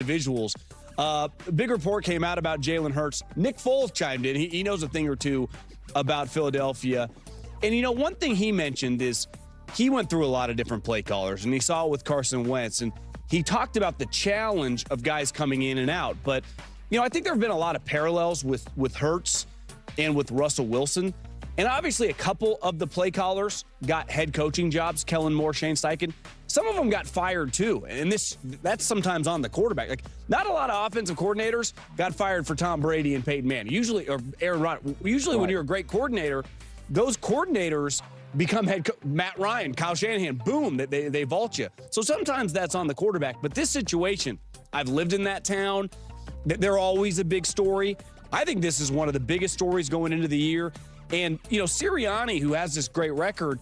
individuals. Big report came out about Jalen Hurts. Nick Foles chimed in. He knows a thing or two about Philadelphia. And, one thing he mentioned is he went through a lot of different play callers, and he saw it with Carson Wentz. And he talked about the challenge of guys coming in and out. But, I think there have been a lot of parallels with Hurts and with Russell Wilson. And obviously a couple of the play callers got head coaching jobs, Kellen Moore, Shane Steichen. Some of them got fired too. And that's sometimes on the quarterback. Like, not a lot of offensive coordinators got fired for Tom Brady and Peyton Manning. Usually, or Aaron Rodgers. Usually when you're a great coordinator, those coordinators become Matt Ryan, Kyle Shanahan, boom, they vault you. So sometimes that's on the quarterback. But this situation, I've lived in that town. They're always a big story. I think this is one of the biggest stories going into the year. And, Sirianni, who has this great record,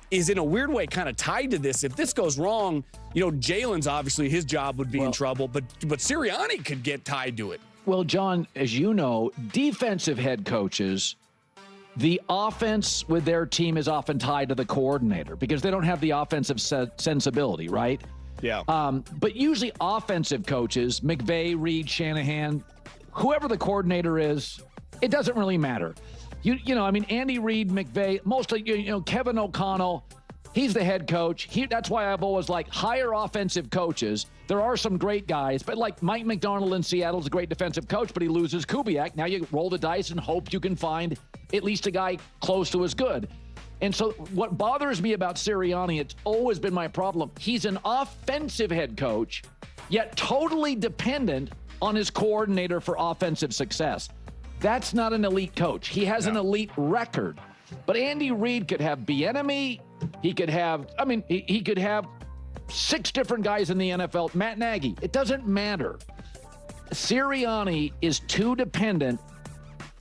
is in a weird way kind of tied to this. If this goes wrong, Jalen's obviously his job would be in trouble, but Sirianni could get tied to it. Well, John, as you know, defensive head coaches, the offense with their team is often tied to the coordinator because they don't have the offensive sensibility, right? Yeah. But usually offensive coaches, McVay, Reed, Shanahan, whoever the coordinator is, it doesn't really matter. Andy Reid, McVay, mostly, Kevin O'Connell, he's the head coach. That's why I've always liked higher offensive coaches. There are some great guys, but like Mike McDonald in Seattle is a great defensive coach, but he loses Kubiak. Now you roll the dice and hope you can find at least a guy close to as good. And so what bothers me about Sirianni, it's always been my problem. He's an offensive head coach, yet totally dependent on his coordinator for offensive success. That's not an elite coach. He has an elite record. But Andy Reid could have Bieniemy. He could have, he could have 6 different guys in the NFL. Matt Nagy. It doesn't matter. Sirianni is too dependent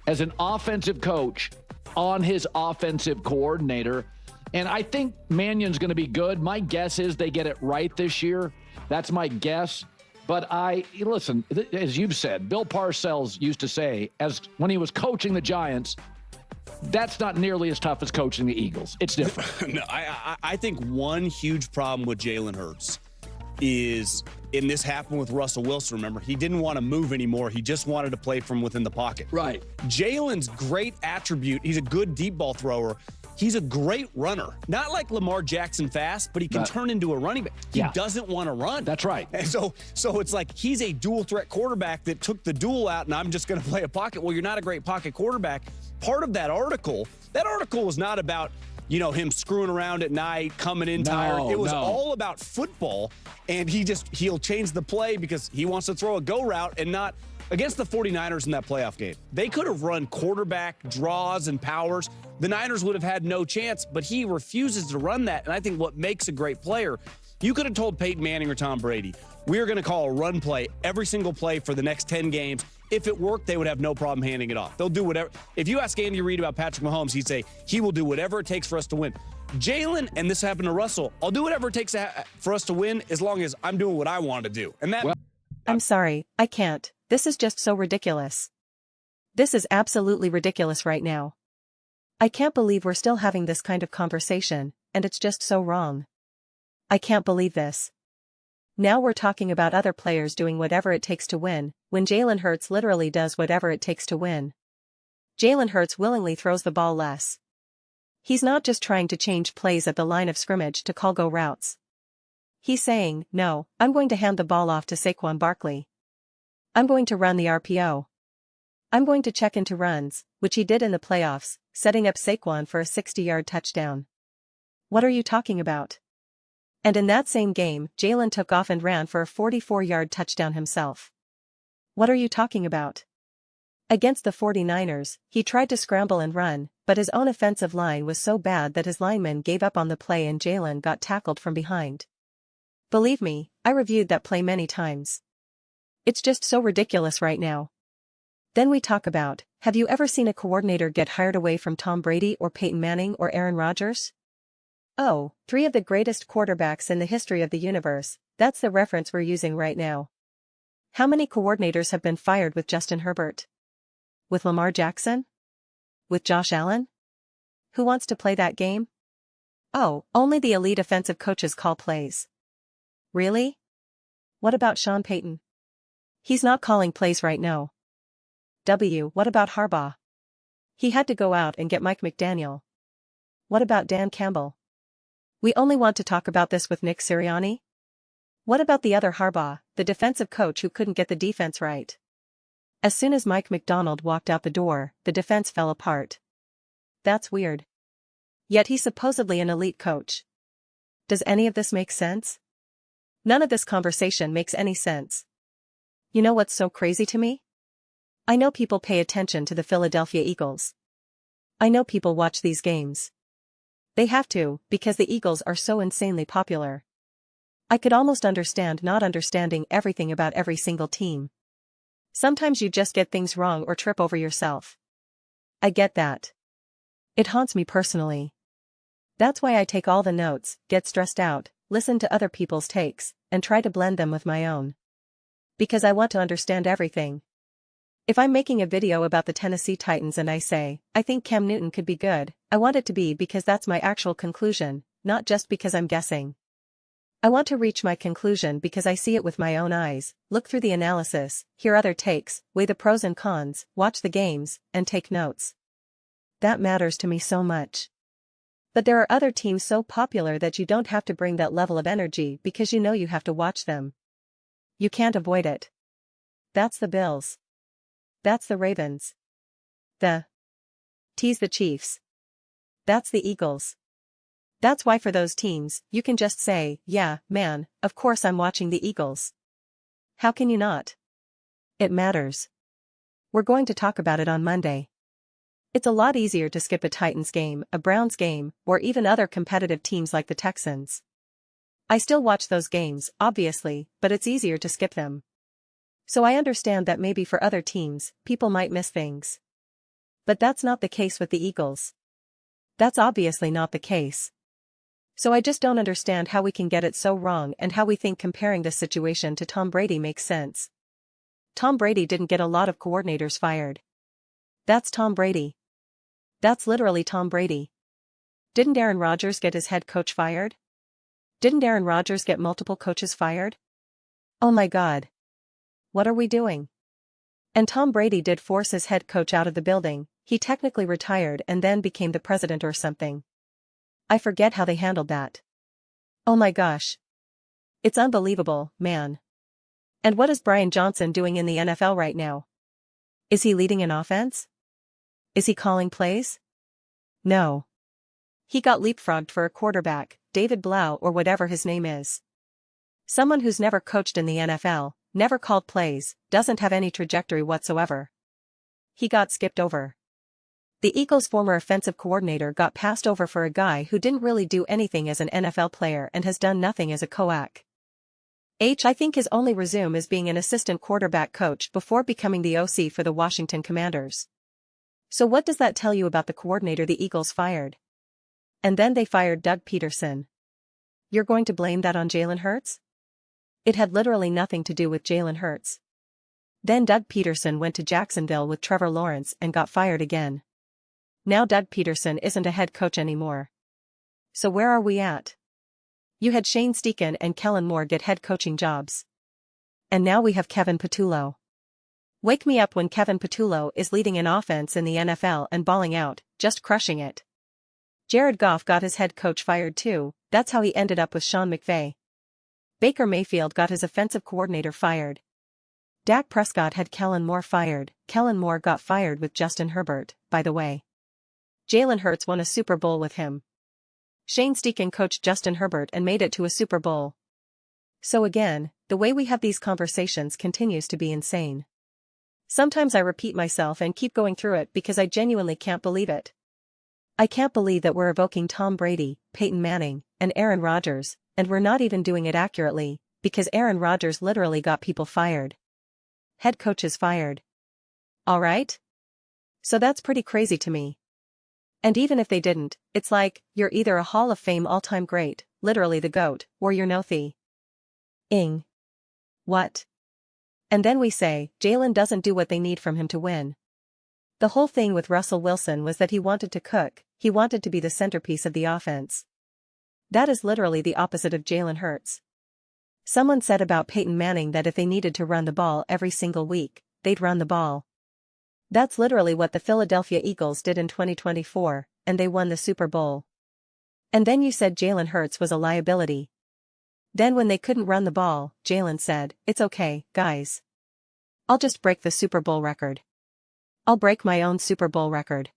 as an offensive coach on his offensive coordinator. And I think Mannion's going to be good. My guess is they get it right this year. That's my guess. But listen, as you've said, Bill Parcells used to say, when he was coaching the Giants, that's not nearly as tough as coaching the Eagles. It's different. No, I think one huge problem with Jalen Hurts is, and this happened with Russell Wilson, remember, he didn't want to move anymore. He just wanted to play from within the pocket. Right. Jalen's great attribute, he's a good deep ball thrower. He's a great runner. Not like Lamar Jackson fast, but he can turn into a running back. He doesn't want to run. That's right. And so it's like he's a dual threat quarterback that took the dual out, and I'm just going to play a pocket. Well, you're not a great pocket quarterback. Part of that article was not about, him screwing around at night, coming in tired. It was all about football, and he'll change the play because he wants to throw a go route and not against the 49ers in that playoff game. They could have run quarterback draws and powers. The Niners would have had no chance, but he refuses to run that. And I think what makes a great player, you could have told Peyton Manning or Tom Brady, we're going to call a run play every single play for the next 10 games. If it worked, they would have no problem handing it off. They'll do whatever. If you ask Andy Reid about Patrick Mahomes, he'd say he will do whatever it takes for us to win. Jalen, and this happened to Russell, I'll do whatever it takes for us to win as long as I'm doing what I want to do. And that. I'm sorry, I can't. This is just so ridiculous. This is absolutely ridiculous right now. I can't believe we're still having this kind of conversation, and it's just so wrong. I can't believe this. Now we're talking about other players doing whatever it takes to win, when Jalen Hurts literally does whatever it takes to win. Jalen Hurts willingly throws the ball less. He's not just trying to change plays at the line of scrimmage to call go routes. He's saying, no, I'm going to hand the ball off to Saquon Barkley. I'm going to run the RPO. I'm going to check into runs, which he did in the playoffs, setting up Saquon for a 60-yard touchdown. What are you talking about? And in that same game, Jalen took off and ran for a 44-yard touchdown himself. What are you talking about? Against the 49ers, he tried to scramble and run, but his own offensive line was so bad that his linemen gave up on the play and Jalen got tackled from behind. Believe me, I reviewed that play many times. It's just so ridiculous right now. Then we talk about, have you ever seen a coordinator get hired away from Tom Brady or Peyton Manning or Aaron Rodgers? Oh, 3 of the greatest quarterbacks in the history of the universe, that's the reference we're using right now. How many coordinators have been fired with Justin Herbert? With Lamar Jackson? With Josh Allen? Who wants to play that game? Oh, only the elite offensive coaches call plays. Really? What about Sean Payton? He's not calling plays right now. What about Harbaugh? He had to go out and get Mike McDaniel. What about Dan Campbell? We only want to talk about this with Nick Sirianni? What about the other Harbaugh, the defensive coach who couldn't get the defense right? As soon as Mike McDonald walked out the door, the defense fell apart. That's weird. Yet he's supposedly an elite coach. Does any of this make sense? None of this conversation makes any sense. You know what's so crazy to me? I know people pay attention to the Philadelphia Eagles. I know people watch these games. They have to, because the Eagles are so insanely popular. I could almost understand not understanding everything about every single team. Sometimes you just get things wrong or trip over yourself. I get that. It haunts me personally. That's why I take all the notes, get stressed out, listen to other people's takes, and try to blend them with my own. Because I want to understand everything. If I'm making a video about the Tennessee Titans and I say, I think Cam Newton could be good, I want it to be because that's my actual conclusion, not just because I'm guessing. I want to reach my conclusion because I see it with my own eyes, look through the analysis, hear other takes, weigh the pros and cons, watch the games, and take notes. That matters to me so much. But there are other teams so popular that you don't have to bring that level of energy because you know you have to watch them. You can't avoid it. That's the Bills. That's the Ravens. Tease the Chiefs. That's the Eagles. That's why for those teams, you can just say, yeah, man, of course I'm watching the Eagles. How can you not? It matters. We're going to talk about it on Monday. It's a lot easier to skip a Titans game, a Browns game, or even other competitive teams like the Texans. I still watch those games, obviously, but it's easier to skip them. So I understand that maybe for other teams, people might miss things. But that's not the case with the Eagles. That's obviously not the case. So I just don't understand how we can get it so wrong and how we think comparing this situation to Tom Brady makes sense. Tom Brady didn't get a lot of coordinators fired. That's Tom Brady. That's literally Tom Brady. Didn't Aaron Rodgers get his head coach fired? Didn't Aaron Rodgers get multiple coaches fired? Oh my God. What are we doing? And Tom Brady did force his head coach out of the building. He technically retired and then became the president or something. I forget how they handled that. Oh my gosh. It's unbelievable, man. And what is Brian Johnson doing in the NFL right now? Is he leading an offense? Is he calling plays? No. He got leapfrogged for a quarterback, David Blau or whatever his name is. Someone who's never coached in the NFL, never called plays, doesn't have any trajectory whatsoever. He got skipped over. The Eagles' former offensive coordinator got passed over for a guy who didn't really do anything as an NFL player and has done nothing as a coach. I think his only resume is being an assistant quarterback coach before becoming the OC for the Washington Commanders. So what does that tell you about the coordinator the Eagles fired? And then they fired Doug Peterson. You're going to blame that on Jalen Hurts? It had literally nothing to do with Jalen Hurts. Then Doug Peterson went to Jacksonville with Trevor Lawrence and got fired again. Now Doug Peterson isn't a head coach anymore. So where are we at? You had Shane Steichen and Kellen Moore get head coaching jobs. And now we have Kevin Patullo. Wake me up when Kevin Patullo is leading an offense in the NFL and balling out, just crushing it. Jared Goff got his head coach fired too, that's how he ended up with Sean McVay. Baker Mayfield got his offensive coordinator fired. Dak Prescott had Kellen Moore fired. Kellen Moore got fired with Justin Herbert, by the way. Jalen Hurts won a Super Bowl with him. Shane Steichen coached Justin Herbert and made it to a Super Bowl. So again, the way we have these conversations continues to be insane. Sometimes I repeat myself and keep going through it because I genuinely can't believe it. I can't believe that we're evoking Tom Brady, Peyton Manning, and Aaron Rodgers, and we're not even doing it accurately, because Aaron Rodgers literally got people fired. Head coaches fired. Alright? So that's pretty crazy to me. And even if they didn't, it's like, you're either a Hall of Fame all-time great, literally the GOAT, or you're no thing. What? And then we say, Jalen doesn't do what they need from him to win. The whole thing with Russell Wilson was that he wanted to cook, he wanted to be the centerpiece of the offense. That is literally the opposite of Jalen Hurts. Someone said about Peyton Manning that if they needed to run the ball every single week, they'd run the ball. That's literally what the Philadelphia Eagles did in 2024, and they won the Super Bowl. And then you said Jalen Hurts was a liability. Then when they couldn't run the ball, Jalen said, "It's okay, guys. I'll just break the Super Bowl record. I'll break my own Super Bowl record."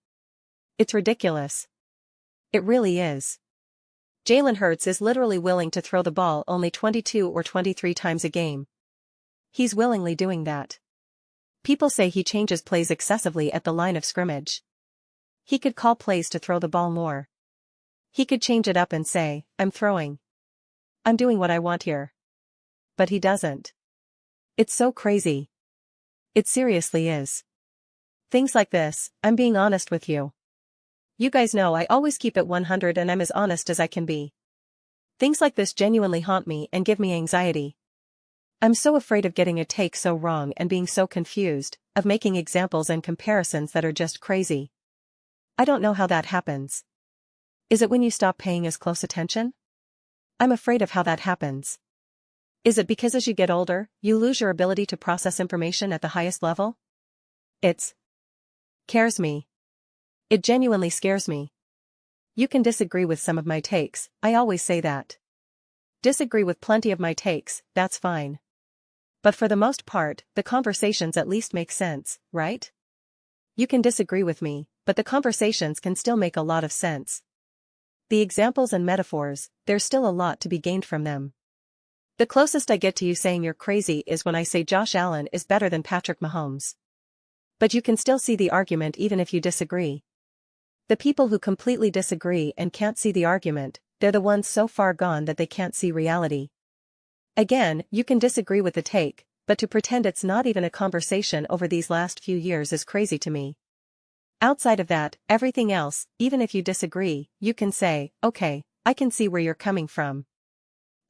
It's ridiculous. It really is. Jalen Hurts is literally willing to throw the ball only 22 or 23 times a game. He's willingly doing that. People say he changes plays excessively at the line of scrimmage. He could call plays to throw the ball more. He could change it up and say, "I'm throwing. I'm doing what I want here." But he doesn't. It's so crazy. It seriously is. Things like this, I'm being honest with you. You guys know I always keep it 100 and I'm as honest as I can be. Things like this genuinely haunt me and give me anxiety. I'm so afraid of getting a take so wrong and being so confused, of making examples and comparisons that are just crazy. I don't know how that happens. Is it when you stop paying as close attention? I'm afraid of how that happens. Is it because as you get older, you lose your ability to process information at the highest level? It scares me. It genuinely scares me. You can disagree with some of my takes, I always say that. Disagree with plenty of my takes, that's fine. But for the most part, the conversations at least make sense, right? You can disagree with me, but the conversations can still make a lot of sense. The examples and metaphors, there's still a lot to be gained from them. The closest I get to you saying you're crazy is when I say Josh Allen is better than Patrick Mahomes. But you can still see the argument even if you disagree. The people who completely disagree and can't see the argument, they're the ones so far gone that they can't see reality. Again, you can disagree with the take, but to pretend it's not even a conversation over these last few years is crazy to me. Outside of that, everything else, even if you disagree, you can say, "Okay, I can see where you're coming from."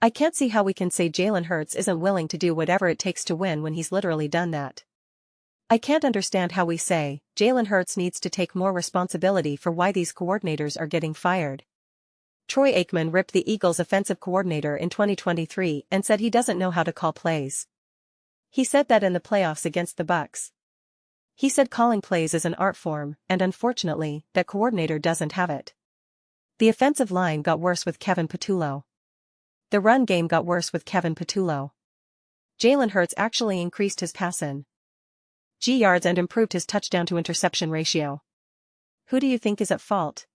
I can't see how we can say Jalen Hurts isn't willing to do whatever it takes to win when he's literally done that. I can't understand how we say, Jalen Hurts needs to take more responsibility for why these coordinators are getting fired. Troy Aikman ripped the Eagles' offensive coordinator in 2023 and said he doesn't know how to call plays. He said that in the playoffs against the Bucs. He said calling plays is an art form, and unfortunately, that coordinator doesn't have it. The offensive line got worse with Kevin Patullo. The run game got worse with Kevin Patullo. Jalen Hurts actually increased his passing yards and improved his touchdown to interception ratio. Who do you think is at fault?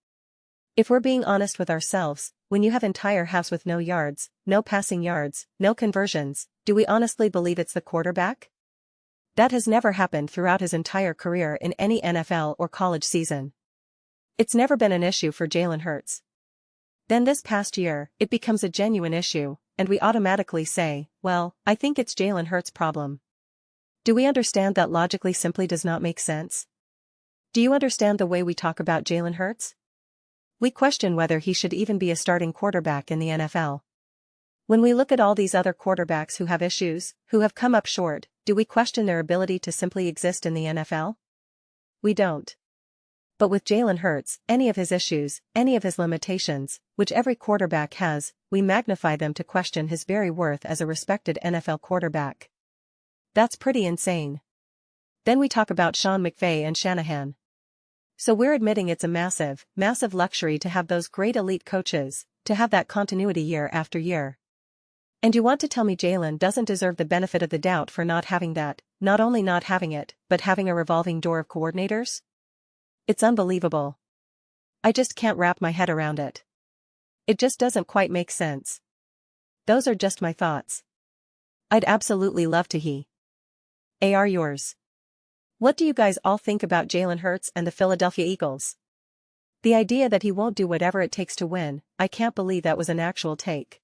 If we're being honest with ourselves, when you have entire halves with no yards, no passing yards, no conversions, do we honestly believe it's the quarterback? That has never happened throughout his entire career in any NFL or college season. It's never been an issue for Jalen Hurts. Then this past year, it becomes a genuine issue, and we automatically say, well, I think it's Jalen Hurts' problem. Do we understand that logically simply does not make sense? Do you understand the way we talk about Jalen Hurts? We question whether he should even be a starting quarterback in the NFL. When we look at all these other quarterbacks who have issues, who have come up short, do we question their ability to simply exist in the NFL? We don't. But with Jalen Hurts, any of his issues, any of his limitations, which every quarterback has, we magnify them to question his very worth as a respected NFL quarterback. That's pretty insane. Then we talk about Sean McVay and Shanahan. So we're admitting it's a massive, massive luxury to have those great elite coaches, to have that continuity year after year. And you want to tell me Jalen doesn't deserve the benefit of the doubt for not having that, not only not having it, but having a revolving door of coordinators? It's unbelievable. I just can't wrap my head around it. It just doesn't quite make sense. Those are just my thoughts. I'd absolutely love to hear yours. What do you guys all think about Jalen Hurts and the Philadelphia Eagles? The idea that he won't do whatever it takes to win, I can't believe that was an actual take.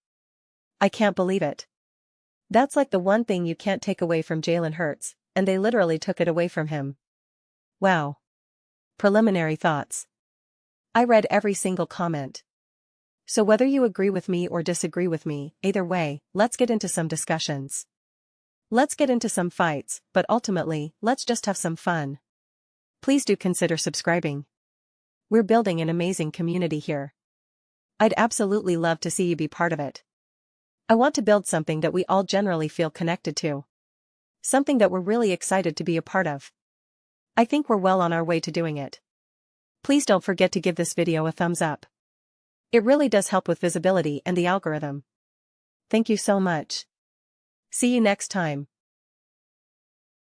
I can't believe it. That's like the one thing you can't take away from Jalen Hurts, and they literally took it away from him. Wow. Preliminary thoughts. I read every single comment. So whether you agree with me or disagree with me, either way, let's get into some discussions. Let's get into some fights, but ultimately, let's just have some fun. Please do consider subscribing. We're building an amazing community here. I'd absolutely love to see you be part of it. I want to build something that we all generally feel connected to. Something that we're really excited to be a part of. I think we're well on our way to doing it. Please don't forget to give this video a thumbs up. It really does help with visibility and the algorithm. Thank you so much. See you next time.